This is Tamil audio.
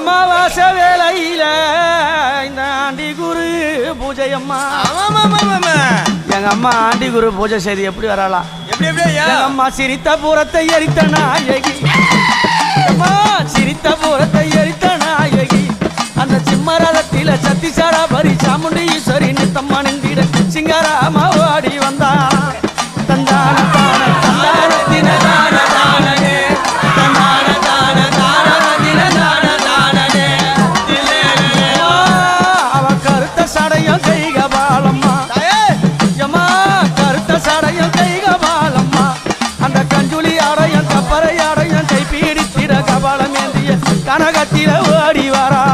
அமாவாசை வேளையில இந்த ஆண்டி குரு பூஜை அம்மா எங்க அம்மா ஆண்டி குரு பூஜை செய்து எப்படி வரலாம் அம்மா சிரித்த பூரத்தை எரித்த நாயகி அம்மா சிரித்த பூரத்தை எரித்த நாயகி அந்த சிம்மரதத்தில சத்திசாரா பரி சாமுண்டி ஈஸ்வரி நித்தம்மா நின்றிட சிங்காராமா ஓடி வந்தா தந்தான தான தந்தான தின தான தானே தந்தான தான தான தின தான தானே அவ கருத்த சடையும் கைக பாலம்மா யம்மா கருத்த சடையும் கைக பாலம்மா அந்த கஞ்சுளி ஆடையும் கப்பரை ஆடையும் கை பீடித்திட கபாலம் ஏந்திய கனகத்தில ஓடி வரா